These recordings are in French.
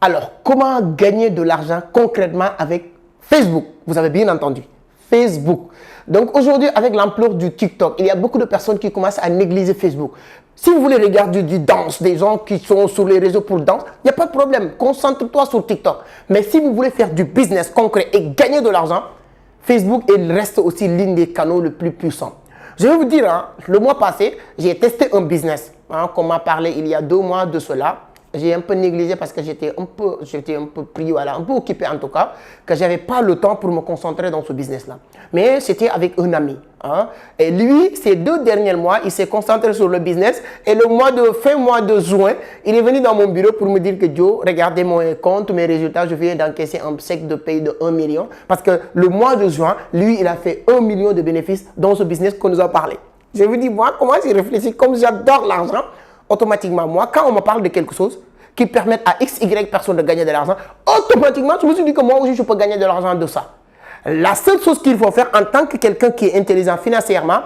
Alors, comment gagner de l'argent concrètement avec Facebook? Vous avez bien entendu, Facebook. Donc aujourd'hui, avec l'ampleur du TikTok, il y a beaucoup de personnes qui commencent à négliger Facebook. Si vous voulez regarder du danse, des gens qui sont sur les réseaux pour danse, il n'y a pas de problème. Concentre-toi sur TikTok. Mais si vous voulez faire du business concret et gagner de l'argent, Facebook reste aussi l'un des canaux les plus puissants. Je vais vous dire, hein, le mois passé, j'ai testé un business. Qu'on m'a parlé il y a 2 mois de cela. J'ai un peu négligé parce que j'étais un peu pris, voilà, un peu occupé en tout cas, que je n'avais pas le temps pour me concentrer dans ce business-là. Mais c'était avec un ami. Hein, et lui, ces 2 derniers mois, il s'est concentré sur le business. Et fin mois de juin, il est venu dans mon bureau pour me dire que Joe, regardez mon compte, mes résultats, je viens d'encaisser un chèque de paye de 1 million. Parce que le mois de juin, lui, il a fait 1 million de bénéfices dans ce business qu'on nous a parlé. Je vous dis, moi, comment j'ai réfléchi, comme j'adore l'argent, automatiquement, moi, quand on me parle de quelque chose qui permet à X, Y personnes de gagner de l'argent, automatiquement, je me suis dit que moi aussi, je peux gagner de l'argent de ça. La seule chose qu'il faut faire en tant que quelqu'un qui est intelligent financièrement,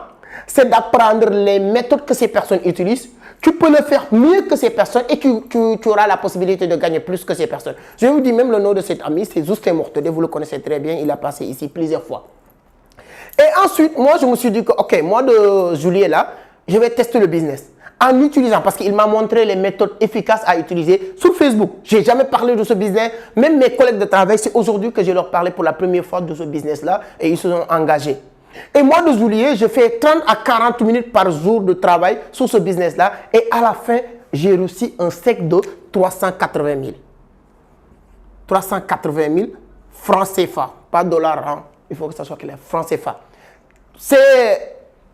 c'est d'apprendre les méthodes que ces personnes utilisent. Tu peux le faire mieux que ces personnes et tu auras la possibilité de gagner plus que ces personnes. Je vous dis même le nom de cet ami, c'est Justin Mortodé, vous le connaissez très bien, il a passé ici plusieurs fois. Et ensuite, moi, je me suis dit que, ok, mois de juillet là, je vais tester le business. En utilisant, parce qu'il m'a montré les méthodes efficaces à utiliser sur Facebook. Je n'ai jamais parlé de ce business. Même mes collègues de travail, c'est aujourd'hui que je leur parlais pour la première fois de ce business-là et ils se sont engagés. Et mois de juillet, je fais 30 à 40 minutes par jour de travail sur ce business-là. Et à la fin, j'ai reçu un chèque de 380 000. 380 000 francs CFA, pas dollars. Hein. Il faut que ça soit clair, francs CFA.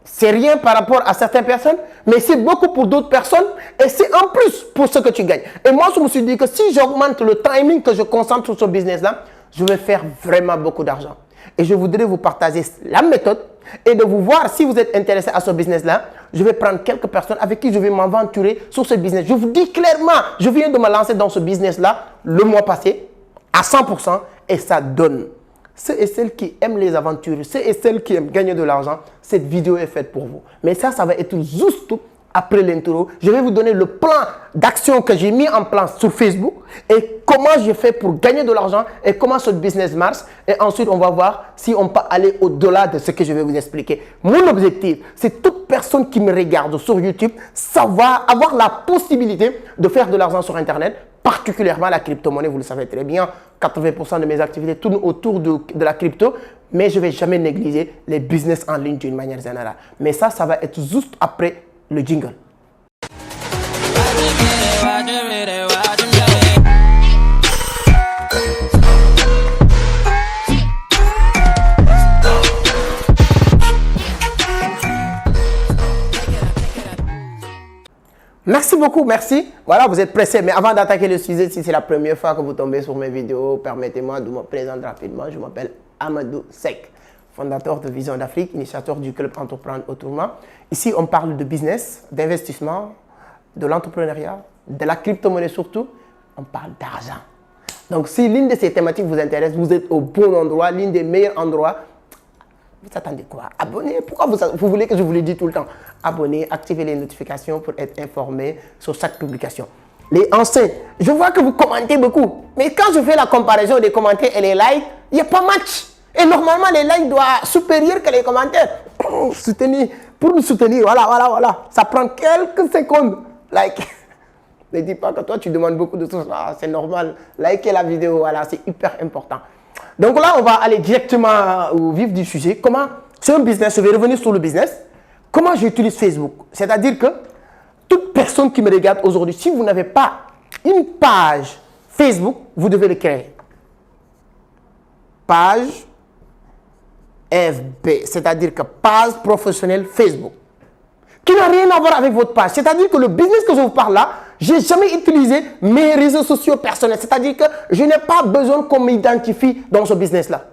C'est rien par rapport à certaines personnes, mais c'est beaucoup pour d'autres personnes et c'est en plus pour ce que tu gagnes. Et moi, je me suis dit que si j'augmente le timing que je concentre sur ce business-là, je vais faire vraiment beaucoup d'argent. Et je voudrais vous partager la méthode et de vous voir si vous êtes intéressé à ce business-là. Je vais prendre quelques personnes avec qui je vais m'aventurer sur ce business. Je vous dis clairement, je viens de me lancer dans ce business-là le mois passé à 100% et ça donne. Ceux et celles qui aiment les aventures, ceux et celles qui aiment gagner de l'argent, cette vidéo est faite pour vous. Mais ça va être juste après l'intro. Je vais vous donner le plan d'action que j'ai mis en place sur Facebook et comment j'ai fait pour gagner de l'argent et comment ce business marche. Et ensuite, on va voir si on peut aller au-delà de ce que je vais vous expliquer. Mon objectif, c'est toute personne qui me regarde sur YouTube, avoir la possibilité de faire de l'argent sur Internet, particulièrement la crypto-monnaie, vous le savez très bien, 80% de mes activités tournent autour de la crypto, mais je ne vais jamais négliger les business en ligne d'une manière générale. Mais ça va être juste après le jingle. Merci beaucoup, merci. Voilà, vous êtes pressés. Mais avant d'attaquer le sujet, si c'est la première fois que vous tombez sur mes vidéos, permettez-moi de me présenter rapidement. Je m'appelle Amadou Seck, fondateur de Vision d'Afrique, initiateur du club Entreprendre Autrement. Ici, on parle de business, d'investissement, de l'entrepreneuriat, de la crypto-monnaie surtout. On parle d'argent. Donc, si l'une de ces thématiques vous intéresse, vous êtes au bon endroit, l'un des meilleurs endroits. Vous attendez quoi? Abonnez. Pourquoi vous voulez que je vous le dise tout le temps? Abonnez, activez les notifications pour être informé sur chaque publication. Les anciens, je vois que vous commentez beaucoup. Mais quand je fais la comparaison des commentaires et les likes, il n'y a pas match. Et normalement, les likes doivent être supérieurs que les commentaires. Pour nous soutenir, voilà. Ça prend quelques secondes. Like. Ne dis pas que toi, tu demandes beaucoup de choses. Ah, c'est normal. Likez la vidéo, voilà, c'est hyper important. Donc là, on va aller directement au vif du sujet. Comment, c'est un business, je vais revenir sur le business. Comment j'utilise Facebook? C'est-à-dire que toute personne qui me regarde aujourd'hui, si vous n'avez pas une page Facebook, vous devez le créer. Page FB, c'est-à-dire que page professionnelle Facebook, qui n'a rien à voir avec votre page. C'est-à-dire que le business que je vous parle là, je n'ai jamais utilisé mes réseaux sociaux personnels. C'est-à-dire que je n'ai pas besoin qu'on m'identifie dans ce business-là.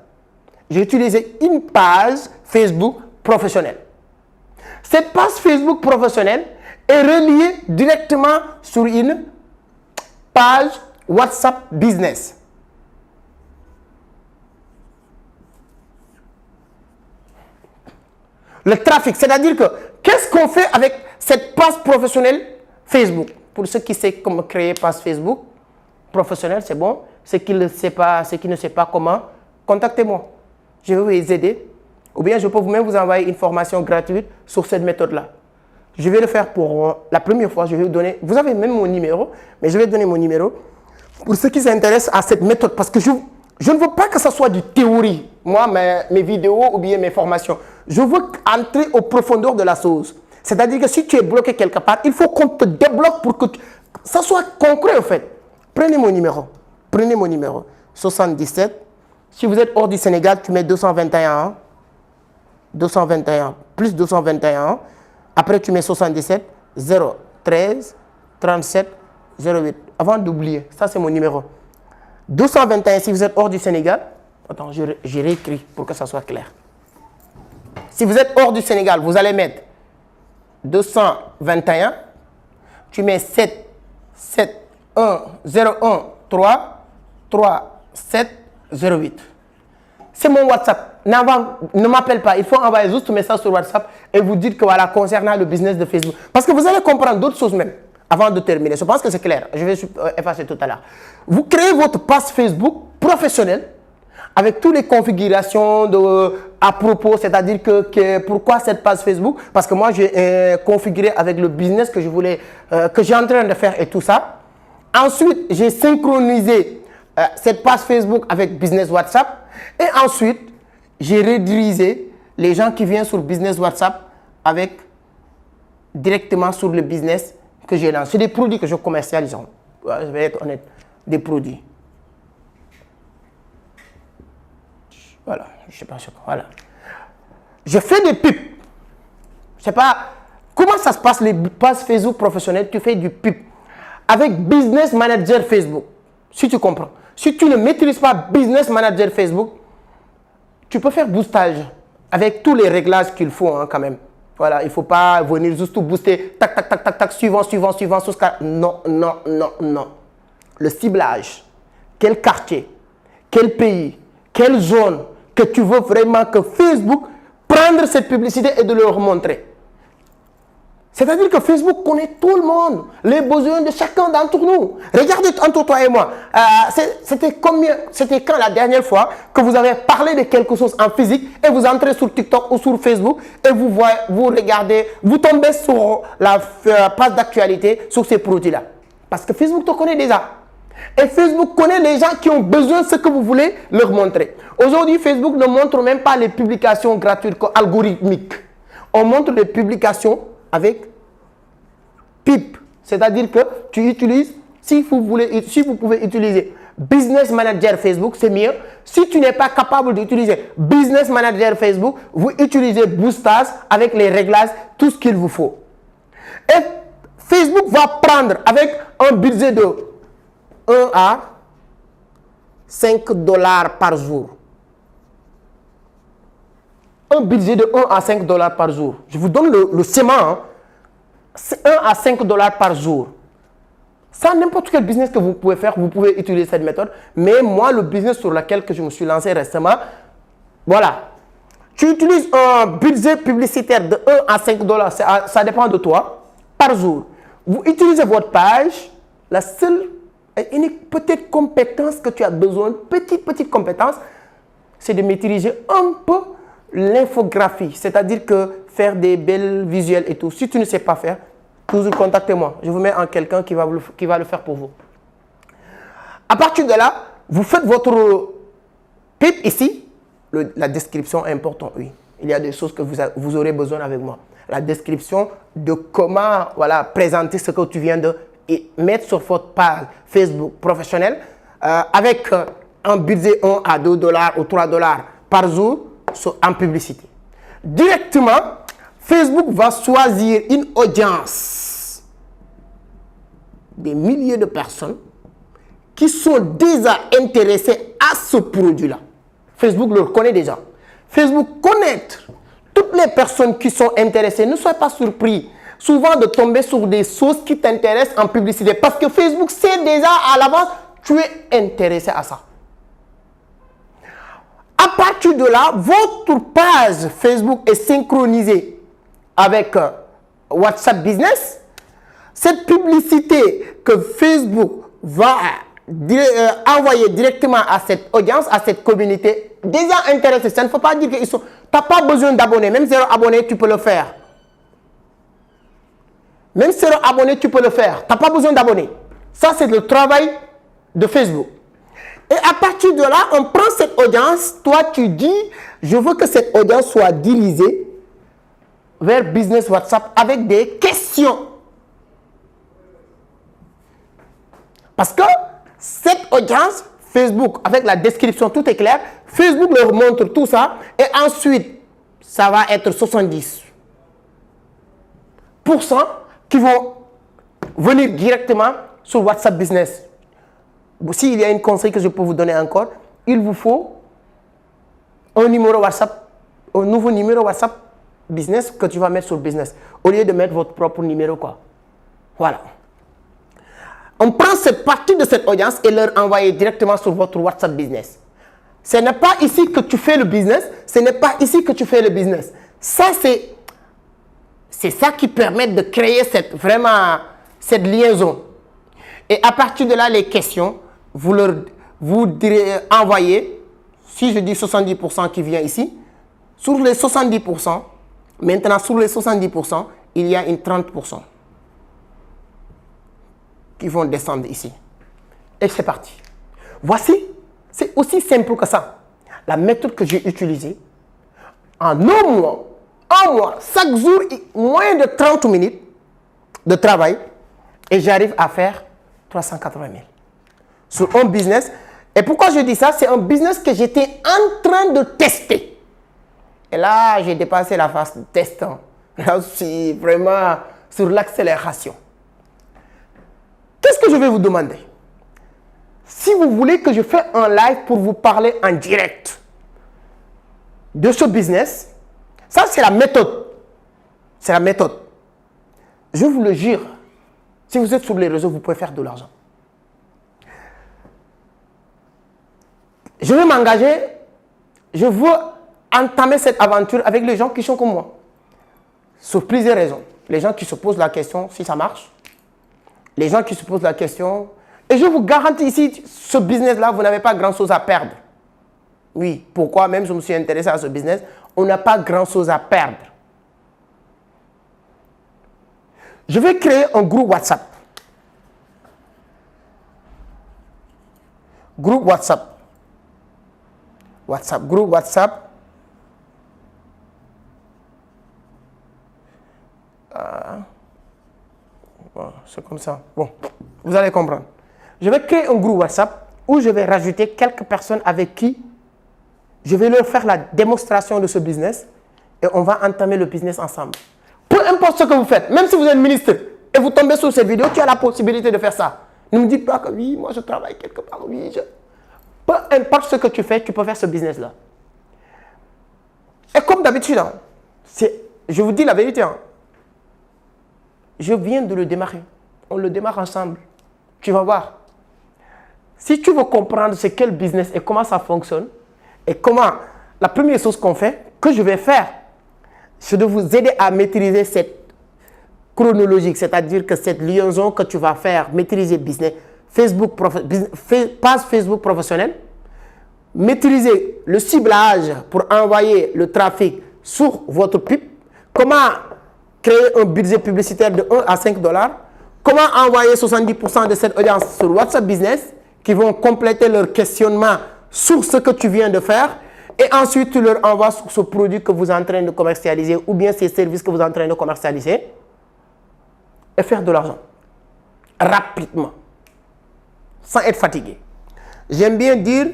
J'ai utilisé une page Facebook professionnelle. Cette page Facebook professionnelle est reliée directement sur une page WhatsApp Business. Le trafic, c'est-à-dire que qu'est-ce qu'on fait avec cette page professionnelle Facebook? Pour ceux qui savent comment créer page Facebook, professionnel, c'est bon. Ceux qui ne savent pas comment, contactez-moi. Je vais vous aider. Ou bien je peux même vous envoyer une formation gratuite sur cette méthode-là. Je vais le faire pour la première fois. Je vais vous donner, vous avez même mon numéro, mais je vais donner mon numéro pour ceux qui s'intéressent à cette méthode. Parce que je ne veux pas que ce soit du théorie, moi, mes vidéos ou bien mes formations. Je veux entrer aux profondeurs de la chose. C'est-à-dire que si tu es bloqué quelque part, il faut qu'on te débloque pour que ça soit concret en fait. Prenez mon numéro. Prenez mon numéro. 77. Si vous êtes hors du Sénégal, tu mets 221. 221 plus 221. Après, tu mets 77 013 37 08. Avant d'oublier, ça c'est mon numéro. 221 si vous êtes hors du Sénégal. Attends, je réécris pour que ça soit clair. Si vous êtes hors du Sénégal, vous allez mettre 221. Tu mets 7 7 1 01 3 3 7 08. C'est mon WhatsApp. Ne m'appelle pas. Il faut envoyer juste un message sur WhatsApp et vous dites que voilà, concernant le business de Facebook. Parce que vous allez comprendre d'autres choses même avant de terminer. Je pense que c'est clair. Je vais effacer tout à l'heure. Vous créez votre page Facebook professionnelle avec toutes les configurations à propos, c'est-à-dire que pourquoi cette page Facebook? Parce que moi, j'ai configuré avec le business que je voulais, que j'ai en train de faire et tout ça. Ensuite, j'ai synchronisé cette page Facebook avec Business WhatsApp. Et ensuite, j'ai redirigé les gens qui viennent sur Business WhatsApp avec directement sur le business que j'ai lancé. C'est des produits que je commercialise. Je vais être honnête. Des produits. Voilà. Je sais pas. Voilà. Je fais des pubs. Je sais pas comment ça se passe les pages Facebook professionnelles. Tu fais du pub avec Business Manager Facebook. Si tu comprends. Si tu ne maîtrises pas Business Manager Facebook, tu peux faire boostage avec tous les réglages qu'il faut hein, quand même. Voilà, il ne faut pas venir juste tout booster, tac, tac, tac, tac, tac, suivant, jusqu'à... Non. Le ciblage, quel quartier, quel pays, quelle zone que tu veux vraiment que Facebook prendre cette publicité et de leur montrer. C'est-à-dire que Facebook connaît tout le monde, les besoins de chacun d'entre nous. Regardez entre toi et moi. C'était quand la dernière fois que vous avez parlé de quelque chose en physique et vous entrez sur TikTok ou sur Facebook et vous regardez, vous tombez sur la page d'actualité sur ces produits-là. Parce que Facebook te connaît déjà. Et Facebook connaît les gens qui ont besoin de ce que vous voulez leur montrer. Aujourd'hui, Facebook ne montre même pas les publications gratuites algorithmiques. On montre les publications avec PIP. C'est-à-dire que tu utilises, si vous pouvez utiliser Business Manager Facebook, c'est mieux. Si tu n'es pas capable d'utiliser Business Manager Facebook, vous utilisez Boostage avec les réglages, tout ce qu'il vous faut. Et Facebook va prendre avec un budget de 1 à 5 $ par jour. Un budget de 1 à 5 $ par jour. Je vous donne le schéma. Hein. C'est 1 à 5 $ par jour. Sans n'importe quel business que vous pouvez faire, vous pouvez utiliser cette méthode. Mais moi, le business sur lequel je me suis lancé récemment, voilà. Tu utilises un budget publicitaire de 1 à 5 $, ça dépend de toi, par jour. Vous utilisez votre page, la seule et unique petite compétence que tu as besoin, petite compétence, c'est de maîtriser un peu l'infographie, c'est-à-dire que faire des belles visuels et tout. Si tu ne sais pas faire, toujours contactez-moi. Je vous mets en quelqu'un qui va le faire pour vous. À partir de là, vous faites votre PIP ici. La description est importante, oui. Il y a des choses que vous aurez besoin avec moi. La description de comment présenter ce que tu viens de mettre sur votre page Facebook professionnelle avec un budget 1 à 2 $ ou 3 $ par jour en publicité. Directement, Facebook va choisir une audience des milliers de personnes qui sont déjà intéressées à ce produit-là. Facebook le connaît déjà. Facebook connaît toutes les personnes qui sont intéressées. Ne soyez pas surpris souvent de tomber sur des choses qui t'intéressent en publicité parce que Facebook sait déjà à l'avance tu es intéressé à ça. À partir de là, votre page Facebook est synchronisée avec WhatsApp Business. Cette publicité que Facebook va envoyer directement à cette audience, à cette communauté déjà intéressée. Ça ne faut pas dire qu'ils sont... Tu n'as pas besoin d'abonnés. Même 0 abonnés, tu peux le faire. Même 0 abonnés, tu peux le faire. Tu n'as pas besoin d'abonnés. Ça, c'est le travail de Facebook. Et à partir de là, on prend cette audience. Toi, tu dis, je veux que cette audience soit dirigée vers Business WhatsApp avec des questions. Parce que cette audience, Facebook, avec la description, tout est clair. Facebook leur montre tout ça. Et ensuite, ça va être 70% qui vont venir directement sur WhatsApp Business. S'il y a une conseil que je peux vous donner encore, il vous faut un numéro WhatsApp, un nouveau numéro WhatsApp Business que tu vas mettre sur Business. Au lieu de mettre votre propre numéro, quoi. Voilà. On prend cette partie de cette audience et leur envoyer directement sur votre WhatsApp Business. Ce n'est pas ici que tu fais le business, ce n'est pas ici que tu fais le business. Ça, c'est ça qui permet de créer cette liaison. Et à partir de là, les questions, vous direz, envoyer, si je dis 70% qui vient ici, sur les 70%, maintenant sur les 70%, il y a une 30% qui vont descendre ici. Et c'est parti. Voici, c'est aussi simple que ça. La méthode que j'ai utilisée, en un mois, chaque jour, moins de 30 minutes de travail, et j'arrive à faire 380 000 sur un business. Et pourquoi je dis ça? C'est un business que j'étais en train de tester. Et là, j'ai dépassé la phase de testant. Là, je suis vraiment sur l'accélération. Qu'est-ce que je vais vous demander? Si vous voulez que je fasse un live pour vous parler en direct de ce business, ça c'est la méthode. C'est la méthode. Je vous le jure, si vous êtes sur les réseaux, vous pouvez faire de l'argent. Je vais m'engager, je veux entamer cette aventure avec les gens qui sont comme moi. Sur plusieurs raisons. Les gens qui se posent la question si ça marche. Les gens qui se posent la question. Et je vous garantis ici, ce business-là, vous n'avez pas grand-chose à perdre. Oui, pourquoi même je me suis intéressé à ce business, on n'a pas grand-chose à perdre. Je vais créer un groupe WhatsApp. Groupe WhatsApp. Groupe WhatsApp. Bon, c'est comme ça. Bon, vous allez comprendre. Je vais créer un groupe WhatsApp où je vais rajouter quelques personnes avec qui je vais leur faire la démonstration de ce business et on va entamer le business ensemble. Peu importe ce que vous faites, même si vous êtes ministre et vous tombez sur cette vidéo, tu as la possibilité de faire ça. Ne me dites pas que oui, moi je travaille quelque part, oui. Peu importe ce que tu fais, tu peux faire ce business-là. Et comme d'habitude, hein, je vous dis la vérité, hein, je viens de le démarrer. On le démarre ensemble. Tu vas voir. Si tu veux comprendre ce qu'est le business et comment ça fonctionne, et comment, la première chose qu'on fait, que je vais faire, c'est de vous aider à maîtriser cette chronologique, c'est-à-dire que cette liaison que tu vas faire, maîtriser business, page Facebook professionnelle, maîtriser le ciblage pour envoyer le trafic sur votre pub, comment créer un budget publicitaire de 1 à 5 $, comment envoyer 70% de cette audience sur WhatsApp Business qui vont compléter leur questionnement sur ce que tu viens de faire et ensuite tu leur envoies sur ce produit que vous êtes en train de commercialiser ou bien ces services que vous êtes en train de commercialiser et faire de l'argent rapidement sans être fatigué. J'aime bien dire,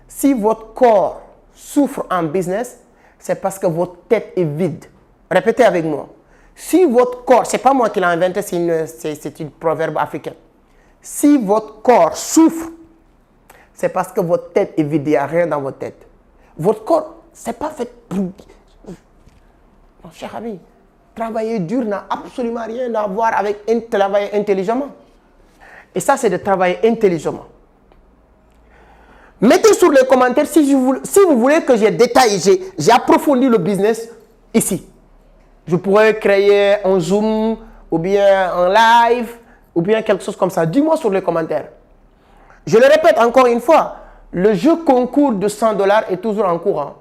si votre corps souffre en business, c'est parce que votre tête est vide. Répétez avec moi. Si votre corps, ce n'est pas moi qui l'ai inventé, c'est une proverbe africain. Si votre corps souffre, c'est parce que votre tête est vide, il n'y a rien dans votre tête. Votre corps, ce n'est pas fait pour... Mon cher ami, travailler dur n'a absolument rien à voir avec travailler intelligemment. Et ça, c'est de travailler intelligemment. Mettez sur les commentaires si vous voulez que j'ai détaillé, j'ai approfondi le business ici. Je pourrais créer un Zoom, ou bien un live, ou bien quelque chose comme ça. Dis-moi sur les commentaires. Je le répète encore une fois, le jeu concours de 100 $ est toujours en cours. Hein.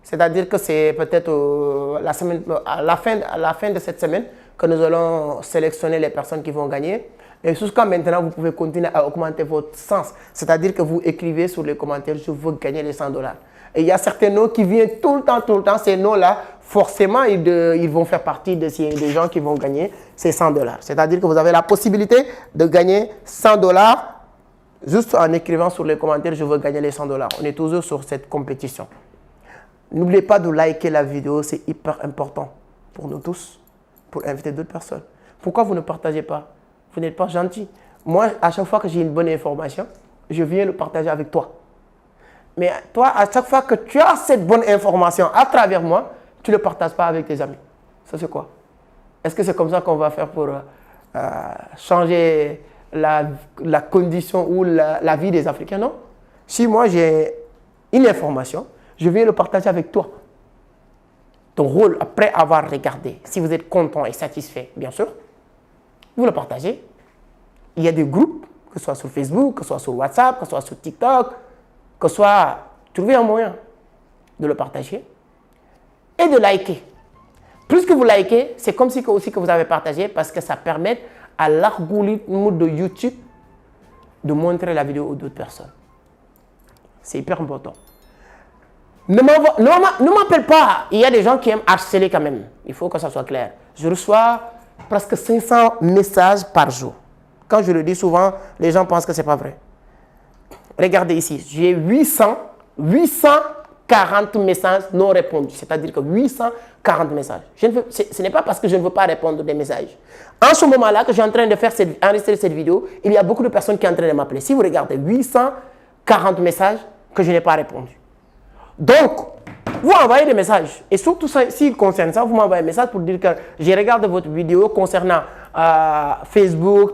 C'est-à-dire que c'est peut-être à la fin de cette semaine que nous allons sélectionner les personnes qui vont gagner. Et jusqu'à maintenant, vous pouvez continuer à augmenter votre sens. C'est-à-dire que vous écrivez sur les commentaires, je veux gagner les 100 $. Et il y a certains noms qui viennent tout le temps. Ces noms-là, forcément, ils vont faire partie des gens qui vont gagner ces 100 $. C'est-à-dire que vous avez la possibilité de gagner 100 $ juste en écrivant sur les commentaires, je veux gagner les 100 $. On est toujours sur cette compétition. N'oubliez pas de liker la vidéo, c'est hyper important pour nous tous, pour inviter d'autres personnes. Pourquoi vous ne partagez pas? Vous n'êtes pas gentil. Moi, à chaque fois que j'ai une bonne information, je viens le partager avec toi. Mais toi, à chaque fois que tu as cette bonne information à travers moi, tu ne le partages pas avec tes amis. Ça, c'est quoi? Est-ce que c'est comme ça qu'on va faire pour changer la condition ou la vie des Africains? Non. Si moi, j'ai une information, je viens le partager avec toi. Ton rôle, après avoir regardé, si vous êtes content et satisfait, bien sûr, vous le partagez. Il y a des groupes, que ce soit sur Facebook, que ce soit sur WhatsApp, que ce soit sur TikTok, que ce soit, trouvez un moyen de le partager et de liker. Plus que vous likez, c'est comme si aussi que vous avez partagé parce que ça permet à l'algorithme de YouTube de montrer la vidéo aux d'autres personnes. C'est hyper important. Ne m'appelle pas. Il y a des gens qui aiment harceler quand même. Il faut que ça soit clair. Je reçois presque 500 messages par jour. Quand je le dis souvent, les gens pensent que ce n'est pas vrai. Regardez ici, j'ai 840 messages non répondus. C'est-à-dire que 840 messages. Ce n'est pas parce que je ne veux pas répondre des messages. En ce moment-là que je suis en train de enregistrer cette vidéo, il y a beaucoup de personnes qui sont en train de m'appeler. Si vous regardez, 840 messages que je n'ai pas répondu. Donc, vous envoyez des messages. Et surtout, s'il concerne ça, vous m'envoyez un message pour dire que j'ai regardé votre vidéo concernant Facebook,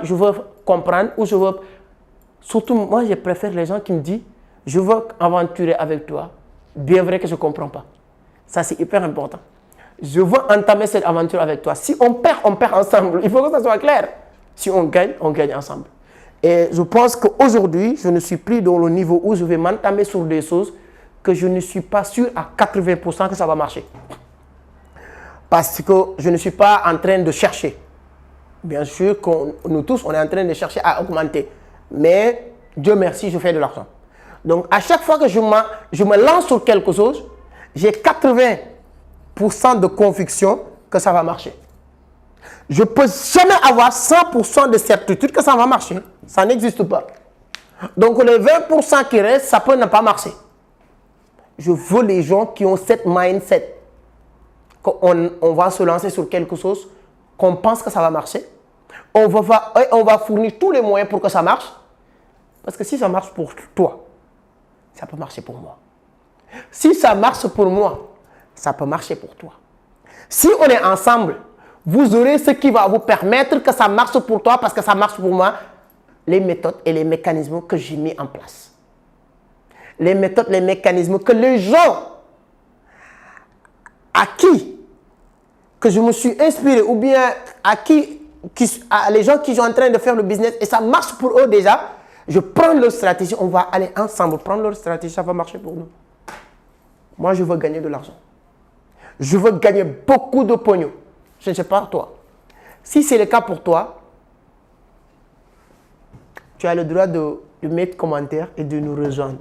je veux comprendre ou je veux... Surtout, moi, je préfère les gens qui me disent, je veux aventurer avec toi. Bien vrai que je ne comprends pas. Ça, c'est hyper important. Je veux entamer cette aventure avec toi. Si on perd ensemble. Il faut que ça soit clair. Si on gagne ensemble. Et je pense qu'aujourd'hui, je ne suis plus dans le niveau où je vais m'entamer sur des choses que je ne suis pas sûr à 80% que ça va marcher. Parce que je ne suis pas en train de chercher. Bien sûr que nous tous, on est en train de chercher à augmenter. Mais Dieu merci, je fais de l'argent. Donc, à chaque fois que je me lance sur quelque chose, j'ai 80% de conviction que ça va marcher. Je ne peux jamais avoir 100% de certitude que ça va marcher. Ça n'existe pas. Donc, les 20% qui restent, ça peut ne pas marcher. Je veux les gens qui ont cette mindset. On va se lancer sur quelque chose, qu'on pense que ça va marcher. On va fournir tous les moyens pour que ça marche. Parce que si ça marche pour toi, ça peut marcher pour moi. Si ça marche pour moi, ça peut marcher pour toi. Si on est ensemble, vous aurez ce qui va vous permettre que ça marche pour toi parce que ça marche pour moi. Les méthodes et les mécanismes que j'ai mis en place. Les méthodes, les mécanismes que les gens à qui que je me suis inspiré ou bien à les gens qui sont en train de faire le business et ça marche pour eux déjà, je prends leur stratégie, on va aller ensemble prendre leur stratégie, ça va marcher pour nous. Moi, je veux gagner de l'argent. Je veux gagner beaucoup de pognon. Je ne sais pas toi. Si c'est le cas pour toi, tu as le droit de mettre commentaire et de nous rejoindre.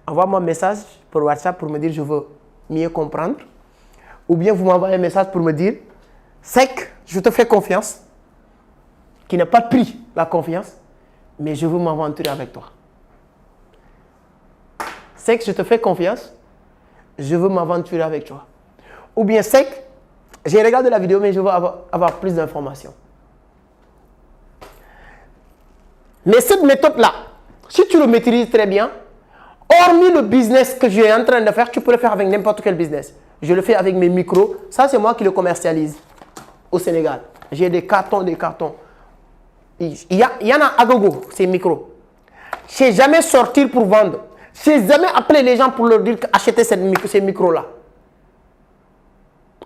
Envoie-moi un message pour WhatsApp pour me dire je veux mieux comprendre. Ou bien vous m'envoyez un message pour me dire Sec, je te fais confiance, qui n'a pas pris la confiance, mais je veux m'aventurer avec toi. Sec, je te fais confiance, je veux m'aventurer avec toi. Ou bien Sec, j'ai regardé la vidéo, mais je veux avoir plus d'informations. Mais cette méthode-là, si tu le maîtrises très bien, hormis le business que je suis en train de faire, tu peux le faire avec n'importe quel business. Je le fais avec mes micros. Ça, c'est moi qui le commercialise au Sénégal. J'ai des cartons, Il y en a à gogo, ces micros. Je n'ai jamais sorti pour vendre. Je n'ai jamais appelé les gens pour leur dire d'acheter ces micros-là.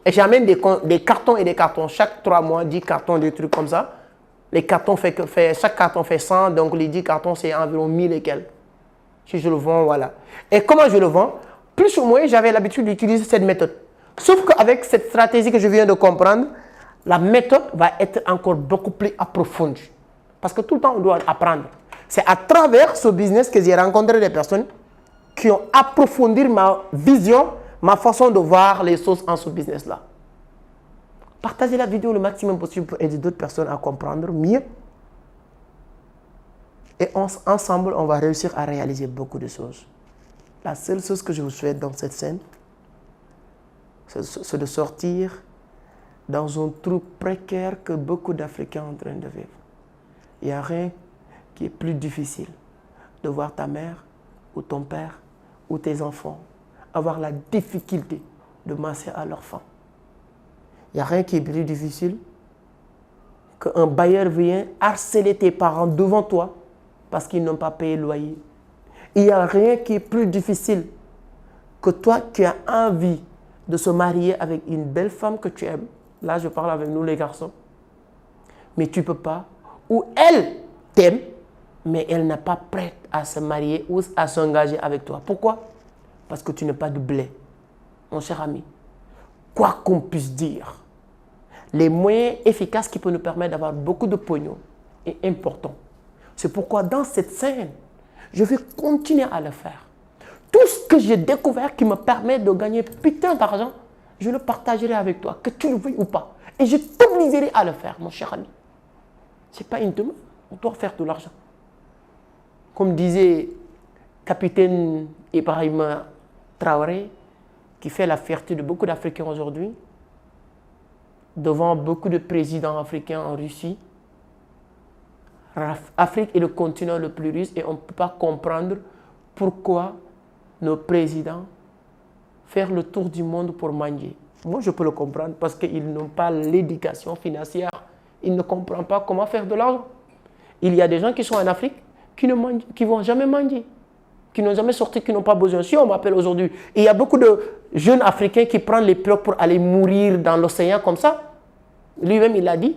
Et j'amène des cartons et des cartons. Chaque 3 mois, 10 cartons, des trucs comme ça. Les cartons chaque carton fait 100, donc les 10 cartons, c'est environ 1000 et quelques. Si je le vends, voilà. Et comment je le vends? Plus ou moins, j'avais l'habitude d'utiliser cette méthode. Sauf qu'avec cette stratégie que je viens de comprendre, la méthode va être encore beaucoup plus approfondie. Parce que tout le temps, on doit apprendre. C'est à travers ce business que j'ai rencontré des personnes qui ont approfondi ma vision, ma façon de voir les choses en ce business-là. Partagez la vidéo le maximum possible pour aider d'autres personnes à comprendre mieux. Et ensemble, on va réussir à réaliser beaucoup de choses. La seule chose que je vous souhaite dans cette scène, c'est de sortir dans un trou précaire que beaucoup d'Africains sont en train de vivre. Il n'y a rien qui est plus difficile de voir ta mère ou ton père ou tes enfants avoir la difficulté de masser à leur faim. Il n'y a rien qui est plus difficile qu'un bailleur vienne harceler tes parents devant toi parce qu'ils n'ont pas payé le loyer. Il n'y a rien qui est plus difficile que toi qui as envie de se marier avec une belle femme que tu aimes. Là, je parle avec nous les garçons. Mais tu ne peux pas. Ou elle t'aime, mais elle n'est pas prête à se marier ou à s'engager avec toi. Pourquoi? Parce que tu n'es pas de blé. Mon cher ami, quoi qu'on puisse dire, les moyens efficaces qui peuvent nous permettre d'avoir beaucoup de pognon est important. C'est pourquoi dans cette scène, je vais continuer à le faire. Tout ce que j'ai découvert qui me permet de gagner putain d'argent, je le partagerai avec toi, que tu le veuilles ou pas. Et je t'obligerai à le faire, mon cher ami. Ce n'est pas une demande, on doit faire de l'argent. Comme disait capitaine Ibrahima Traoré, qui fait la fierté de beaucoup d'Africains aujourd'hui, devant beaucoup de présidents africains en Russie, l'Afrique est le continent le plus riche et on ne peut pas comprendre pourquoi nos présidents font le tour du monde pour manger. Moi, je peux le comprendre parce qu'ils n'ont pas l'éducation financière. Ils ne comprennent pas comment faire de l'argent. Il y a des gens qui sont en Afrique qui ne vont jamais manger, qui n'ont jamais sorti, qui n'ont pas besoin. Si on m'appelle aujourd'hui, il y a beaucoup de jeunes Africains qui prennent les pirogues pour aller mourir dans l'océan comme ça. Lui-même, il l'a dit.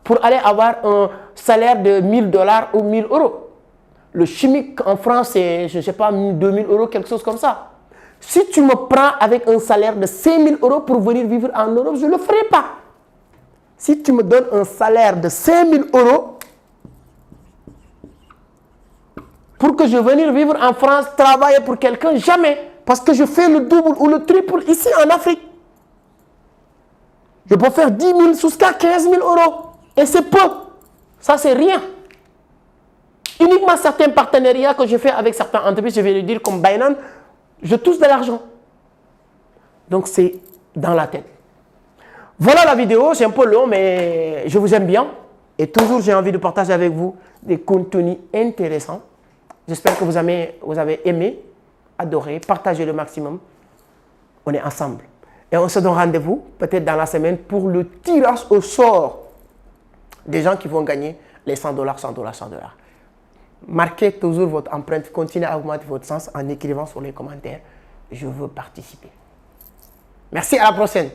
Pour aller avoir un salaire de 1000 $ ou 1000 €. Le chimique en France, c'est, je ne sais pas, 2000 €, quelque chose comme ça. Si tu me prends avec un salaire de 5000 € pour venir vivre en Europe, je ne le ferai pas. Si tu me donnes un salaire de 5000 € pour que je vienne vivre en France, travailler pour quelqu'un, jamais. Parce que je fais le double ou le triple ici en Afrique. Je peux faire 10 000 jusqu'à 15 000 €. Et c'est peu. Ça, c'est rien. Uniquement certains partenariats que je fais avec certaines entreprises, je vais le dire comme Binance, je touche de l'argent. Donc, c'est dans la tête. Voilà la vidéo. C'est un peu long, mais je vous aime bien. Et toujours, j'ai envie de partager avec vous des contenus intéressants. J'espère que vous avez aimé, adoré, partagé le maximum. On est ensemble. Et on se donne rendez-vous, peut-être dans la semaine, pour le tirage au sort des gens qui vont gagner les 100 $, 100 $, 100 $. Marquez toujours votre empreinte, continuez à augmenter votre sens en écrivant sur les commentaires. Je veux participer. Merci, à la prochaine.